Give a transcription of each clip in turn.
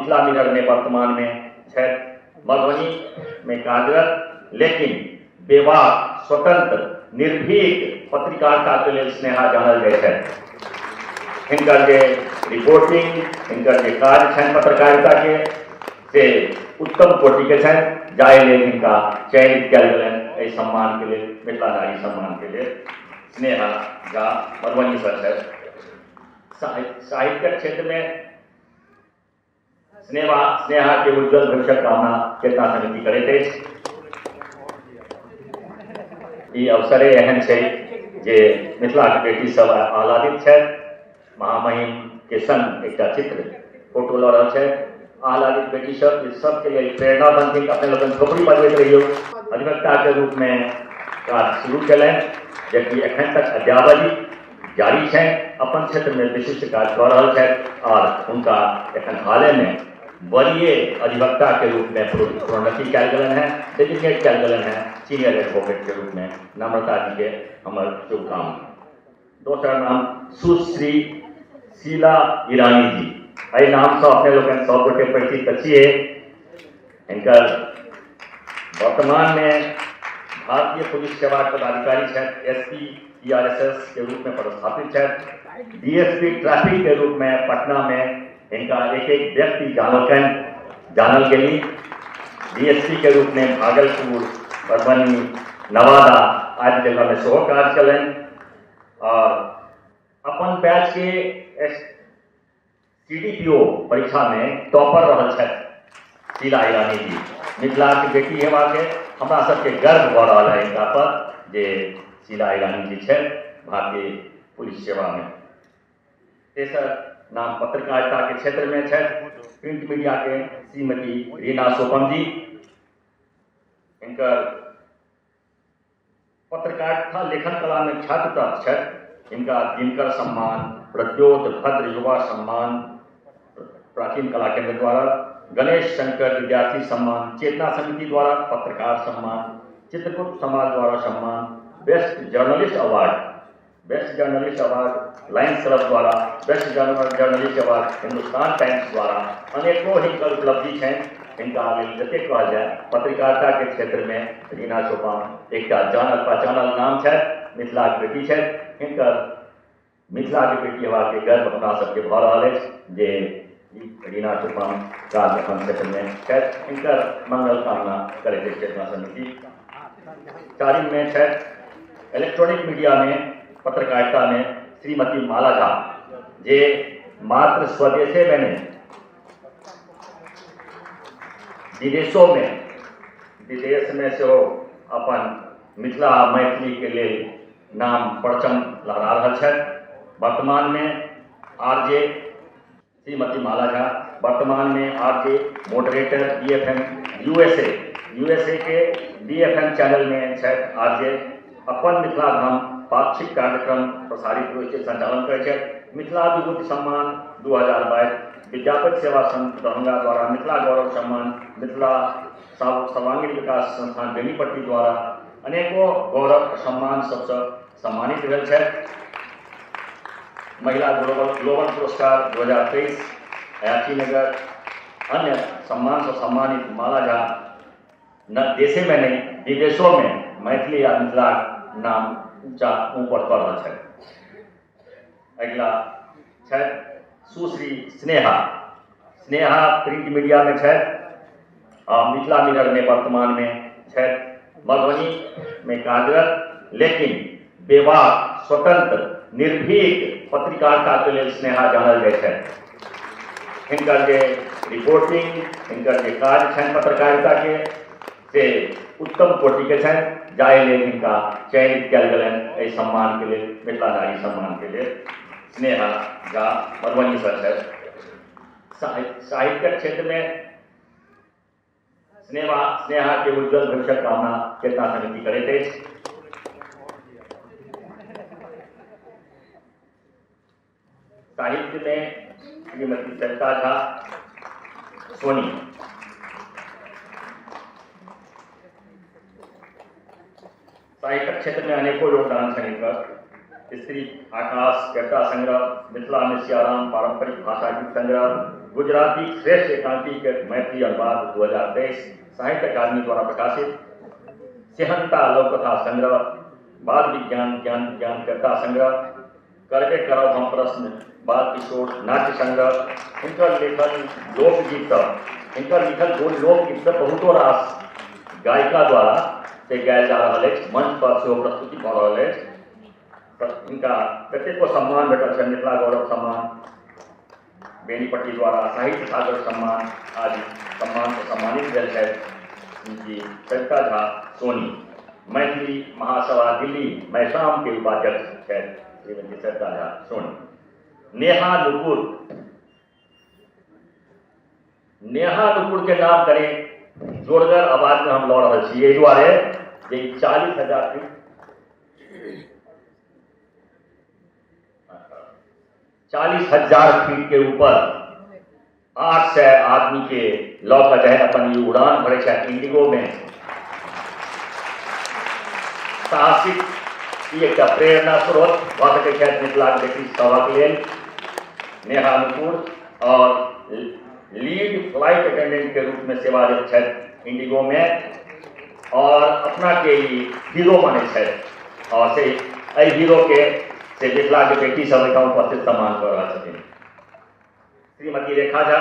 Mithila mirror में वर्तमान में छथि। मधुबनी में कार्यरत लेकिन बेबाक, स्वतंत्र, निर्भीक पत्रकारिता के लिए स्नेहा जानल जाइत छथि। हिनकर जे रिपोर्टिंग, हिनकर जे काज छनि पत्रकारिता के से उत्तम कोटि के छनि, जाहि लेल हिनका चयनित कयल गेलनि एहि सम्मान के लेल, मिथिला नारी सम्मान के लेल। स्नेहा झा मधुबनी से छथि। साहित्यक क्षेत्र में स्नेहा के उज्जवल भविष्यक कामना चेतना समिति करैत अछि। ई अवसरे एहन छै जे मिथिला के बेटी सब आह्लादित छथि। महामहिम के संग एकटा चित्र फोटो लऽ रहल छथि। आह्लादित बेटी सब सबके लिए प्रेरणा बनथिन। अपने लोगन झोपड़ी बनबैत रहियो। अधिवक्ता के रूप में काज शुरू कयलनि, जबकि एखन तक अद्यावधि जारी छै। अपन क्षेत्र में विशिष्ट काज कऽ रहल छथि और हुनका एखन हाले में वरीय अधिवक्ता के रूप में प्रोन्नति कयल गेलनि है, डेजिग्नेट कयल गेलनि है सीनियर एडवोकेट के रूप में। नम्रता जी के हमर शुभकामना। दोसर नाम सुश्री शीला ईरानी जी। एहि नाम से अपने लोगन सब गोटे परिचित छियै। हिनकर वर्तमान में भारतीय पुलिस सेवा पदाधिकारी छथि। एसपी TRSS के रूप में पदस्थापित छथि। DSP ट्रैफिक के रूप में पटना में इनका एक एक व्यक्ति जानल गेली। DSP के रूप में भागलपुर, मधुबनी, नवादा आदि जगह में सेहो काज कयलनि और अपन बैच के CDPO परीक्षा में टॉपर रहल छथि शीला ईरानी जी। मिथिला के बेटी हेबा के हमरा सबके गर्व भऽ रहल है इनका पर जे शीला ईरानी जी छथि भारतीय पुलिस सेवा में। तेसर नाम पत्रकारिता के क्षेत्र में छथि प्रिंट मीडिया के श्रीमती रीना सोपम जी। इनकर पत्रकारिता लेखन कला में छात्र प्राप्त छथि। इनका दिनकर सम्मान, प्रद्योत भद्र युवा सम्मान प्राचीन कला केंद्र द्वारा, गणेश शंकर विद्यार्थी सम्मान चेतना समिति द्वारा, पत्रकार सम्मान, चित्रकूट समाज द्वारा सम्मान, best journalist award Lions Club द्वारा, best journalist award Hindustan Times द्वारा अनेकों हिनकर उपलब्धि है। इनका आगे जते कहल जाए पत्रकारिता के क्षेत्र में रीना सोपान एक जानल पहचानल नाम है। मिथिला के बेटी है। हिनकर मिथिला के बेटी हेबा के गर्व अपना सबके भऽ रहल अछि जे रीना सोपान काज अपन क्षेत्र में है। इनकर मंगल कामना करैत अछि चेतना समिति। चारिम में है इलेक्ट्रॉनिक मीडिया में पत्रकारिता में श्रीमती माला झा, जे मात्र स्वदेशे में नहीं विदेश में से अपन मिथिला मैथिली के लिए नाम परचम लहरा रहल छथि। वर्तमान में RJ श्रीमती माला झा वर्तमान में RJ मॉडरेटर BFM USA के BFM चैनल में छथि। RJ अपन मिथिला धाम पाक्षिक कार्यक्रम प्रसारित होइत छै, संचालन करै छथि। मिथिला विभूति सम्मान 2022, विद्यापति सेवा संघ दरभंगा द्वारा मिथिला गौरव सम्मान, मिथिला सर्वांगीण विकास संस्थान बेनीपट्टी द्वारा अनेकों गौरव सम्मान सबसे सम्मानित भेल छथि। महिला ग्लोबल पुरस्कार 2023 अयाची नगर अन्य सम्मान से सम्मानित माला झा न देशे में नहीं विदेशों में मैथिली या मिथिला नाम ऊपर कर रहा है। अगला है सुश्री स्नेहा प्रिंट मीडिया में है। मिथिला मिरर में वर्तमान में है। मधुबनी में कार्यरत लेकिन बेबाक, स्वतंत्र, निर्भीक पत्रकारिता के लिए स्नेहा जानल जाइत छथि। हिनकर जे रिपोर्टिंग, हिनकर जे काज छनि पत्रकारिता के से उत्तम कोटि के छनि, जाहि लेल हिनका चयनित कयल गेलनि एहि सम्मान के लिए, मिथिला नारी सम्मान के लिए। स्नेहा झा मधुबनी से छथि। साहित्यक क्षेत्र में स्नेहा के उज्जवल भविष्यक कामना चेतना समिति करैत अछि। साहित्य में श्रीमती सरिता झा सोनी। साहित्यक क्षेत्र में अनेकों योगदान छनि हिनकर। स्त्री आकाश, कविता संग्रह, मिथिला में सियाराम पारंपरिक भाषा गीत संग्रह, गुजराती श्रेष्ठ एकांकी के मैत्री अनुवाद 2023 साहित्य अकादमी द्वारा प्रकाशित सेहनता लोककथा संग्रह बाल विज्ञान ज्ञान विज्ञान कथा संग्रह करके करब हम प्रश्न बाल किशोर नाट्य संग्रह इनकर लेखन लोकगीत इनकर लिखल लोकगीत बहुतो रास गायिका द्वारा से गायल जा रहा है। मंच पर से प्रस्तुति भ रहा है। इनका कतेको सम्मान भेटल है। मिथिला गौरव सम्मान, बेनीपट्टी द्वारा साहित्य सागर सम्मान आदि सम्मान से सम्मानित भेल है। इनकी सरिता झा सोनी मैथिली महासभा दिल्ली मैसाम के उपाध्यक्ष है। श्रीमती सरिता झा सोनी। नेहा नुपुर के नाम करें जोरदार आवाज में हम लड़ रहे छे दुआरे जे 40,000 फीट के ऊपर 800 आदमी के लौ का जो है अपन उड़ान भरे छे इंडिगो में। साहसिक एक प्रेरणा स्रोत भ सके छे मिथिला के बेटी सभक लेल। नेहा नुपुर और लीड फ्लाइट अटेंडेंट के रूप में सेवा देते हैं इंडिगो में और अपना के हीरो माने छे और से हीरो के से मिथिला के बेटी सब उपस्थित सम्मान कर रहा छथिन। श्रीमती रेखा झा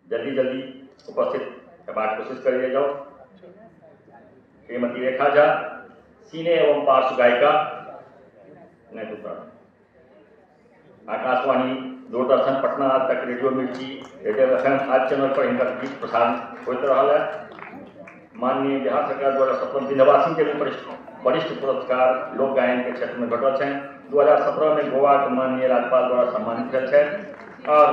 जल्दी उपस्थित हेबाक कोशिश करिए जाओ। श्रीमती रेखा झा सीने एवं पार्श्व गायिका आकाशवाणी दूरदर्शन पटना तक रेडियो मिर्ची रेडियो एफएम आज चैनल पर इनका गीत प्रसारण होते रहा है। माननीय बिहार सरकार द्वारा सपन विंध्यवासिनी के भी वरिष्ठ पुरस्कार लोक गायन के क्षेत्र में घटल है। 2017 में गोवा के माननीय राज्यपाल द्वारा सम्मानित भेल है और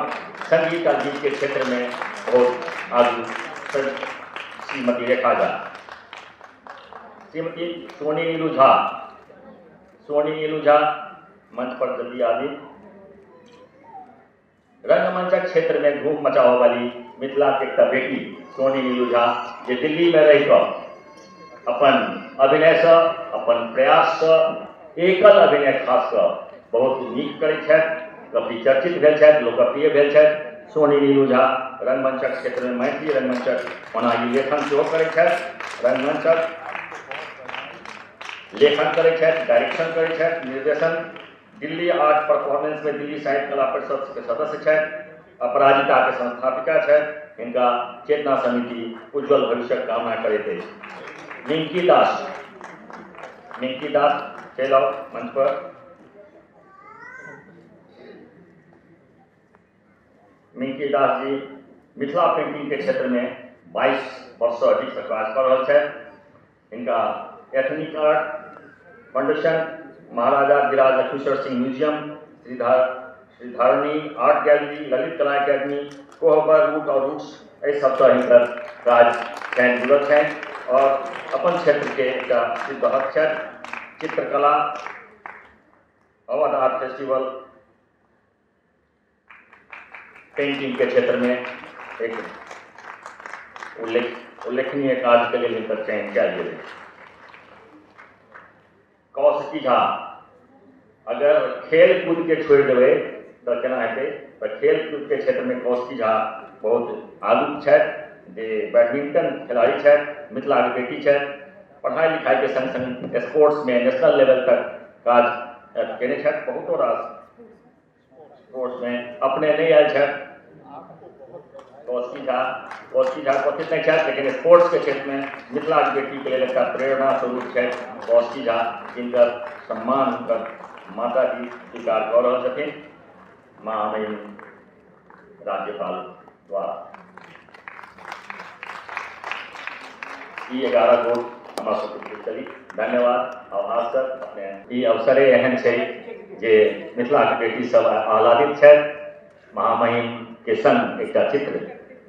संगीत और गीत के क्षेत्र में बहुत आगू श्रीमती रेखा झा। श्रीमती सोनी नीलू झा मंच पर जल्दी आदि। रंगमंच क्षेत्र में धूम मचाओ वाली मिथिला के एक बेटी सोनी नीलू झा जे दिल्ली में रह अपन अभिनय से अपन प्रयास से एकल अभिनय खास बहुत नीक करैत छथि, काफी चर्चित भेल छथि, लोकप्रिय भेल छथि। सोनी नीलू झा रंगमंचक क्षेत्र में मैथिली रंगमंचक ओना लेखन सेहो करैत छथि, रंगमंचक लेखन करैत छथि, डायरेक्शन करैत छथि, निर्देशन दिल्ली आर्ट परफॉर्मेंस में दिल्ली साहित्य कला परिषद के सदस्य छथि, अपराजिता के संस्थापिका छथि। इनका चेतना समिति उज्जवल भविष्य कामना करैत अछि। मिंकी दास चलि आओ मंच पर। मिंकी दास जी मिथिला पेंटिंग के क्षेत्र में 22 वर्ष से अधिक से काज कर रहे हैं। इनका Ethnic Art Foundation, Maharaja Giriraj Lakshmishwar Singh Museum, Shridharani Art Gallery, Lalit Kala Akademi, कोहबर रूट और रूट्स ये सब हिनकर काज जुड़ल है और अपन क्षेत्र के एक सिद्धहस्त है। चित्रकला अवध आर्ट फेस्टिवल पेंटिंग के क्षेत्र में एक उल्लेखनीय कार्य के लिए हिनकर चयन किया गया। कौशिकी झा अगर खेल कूद के छोड़ देवे तो केना हेतै, तो खेल कूद के क्षेत्र में कौशिकी झा बहुत आगू छथि। जे बैडमिंटन खिलाड़ी छथि, मिथिला के बेटी छथि, पढ़ाई लिखाई के संग संग स्पोर्ट्स में नेशनल लेवल तक काज केने छथि। बहुतो रास स्पोर्ट्स में अपने नहीं आयल छथि। कौशिकी झा कथित नहीं छथि, लेकिन स्पोर्ट्स के क्षेत्र में मिथिला की बेटी के लिए एक प्रेरणा स्वरूप है कौशिकी झा, जिनकर सम्मान कर माता जी स्वीकार कर रहे छथिन महामहिम राज्यपाल द्वारा। 11 गो हमारा सबके चली धन्यवाद। और आज तक अपने ये अवसरे एहन छै जे मिथिला के बेटी सब आह्लादित छथि। महामहिम के संग एक चित्र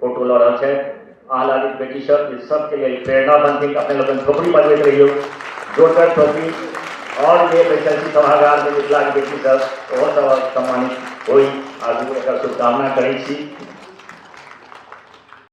फोटो लऽ रहल छै। आह्लादित बेटी सबके लिए प्रेरणा बनथिन। अपने लोगन झोपड़ी बजबैत रहियो, जोरदार ठोकी और ये वैकल्पिक सभागार में मिथिला के बेटी सब सम्मानित होई। आगू एकर शुभकामना करै छी।